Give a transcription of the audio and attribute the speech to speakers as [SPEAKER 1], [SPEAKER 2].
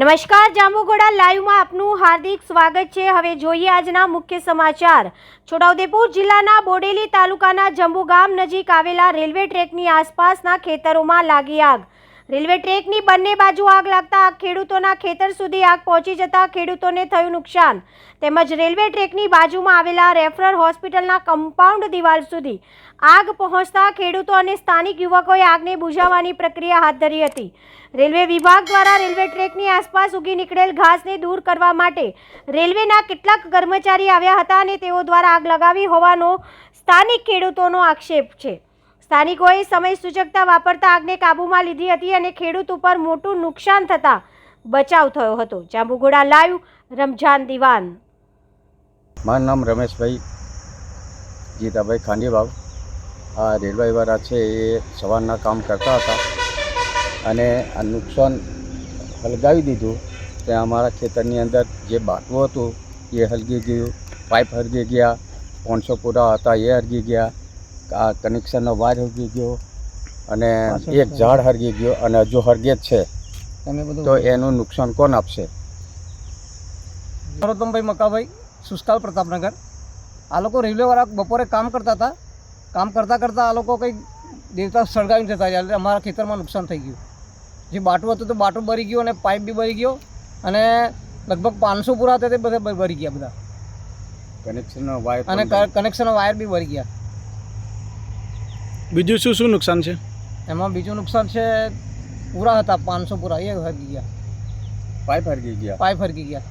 [SPEAKER 1] નમસ્કાર, જાંબુઘોડા લાઈવમાં આપનું હાર્દિક સ્વાગત છે। હવે જોઈએ આજના મુખ્ય સમાચાર। છોટાઉદેપુર જિલ્લાના બોડેલી તાલુકાના જંબુ ગામ નજીક આવેલા રેલવે ટ્રેકની આસપાસના ખેતરોમાં લાગી આગ। રેલવે ટ્રેકની બંને બાજુ આગ લાગતા ખેડૂતોના ખેતર સુધી આગ પહોંચી જતા ખેડૂતોને થયું નુકસાન તેમજ રેલવે ટ્રેકની બાજુમાં આવેલા રેફરલ હોસ્પિટલના કમ્પાઉન્ડ દિવાલ સુધી આગ પહોંચતા ખેડૂતો અને સ્થાનિક યુવકોએ આગને બુઝાવવાની પ્રક્રિયા હાથ ધરી હતી। રેલવે વિભાગ દ્વારા રેલવે ટ્રેકની આસપાસ ઉગી નીકળેલ ઘાસને દૂર કરવા માટે રેલવેના કેટલાક કર્મચારી આવ્યા હતા અને તેઓ દ્વારા આગ લગાવી હોવાનો સ્થાનિક ખેડૂતોનો આક્ષેપ છે। સ્થાનિકોએ સમય સૂચકતા વાપરતા આગને કાબૂમાં લીધી હતી અને ખેડૂત ઉપર મોટું નુકસાન થતાં બચાવ થયો હતો। જાંબુઘોડા લાઈવ રમઝાન દિવાન।
[SPEAKER 2] મારું નામ રમેશભાઈ જીતાભાઈ ખાંડીવાવ। આ રેલવેવાળા છે એ સવારના કામ કરતા હતા અને આ નુકસાન હલગાવી દીધું। ત્યાં અમારા ખેતરની અંદર જે બાટવું હતું એ હલગી ગયું, પાઇપ હલગી ગયા, 500 પૂરા હતા એ હલગી ગયા, આ કનેક્શનનો વાયર હલગી ગયો અને એક ઝાડ હલગી ગયો અને હજુ હરગે જ છે। તો એનું નુકસાન કોણ આપશે?
[SPEAKER 3] નરોત્તમભાઈ મકાભાઈ, સુસ્કાલ પ્રતાપનગર। આ લોકો રેલવેવાળા બપોરે કામ કરતા હતા। કામ કરતાં આ લોકો કંઈક દેવતા સળગાવીને જતા રહ્યા એટલે અમારા ખેતરમાં નુકસાન થઈ ગયું। જે બાટું હતું તો બાટું બળી ગયું અને પાઇપ બી બળી ગયો અને લગભગ 500 પૂરા હતા તે બધા બળી ગયા બધા,
[SPEAKER 2] કનેક્શનનો વાયર
[SPEAKER 3] અને કનેક્શનનો વાયર બી બળી ગયા।
[SPEAKER 4] બીજું શું નુકસાન છે
[SPEAKER 3] એમાં? બીજું નુકસાન છે પૂરા હતા 500 પૂરા એ હરગી ગયા,
[SPEAKER 2] પાઇપ હરગી ગયા।
[SPEAKER 3] પાઇપ હરગી ગયા।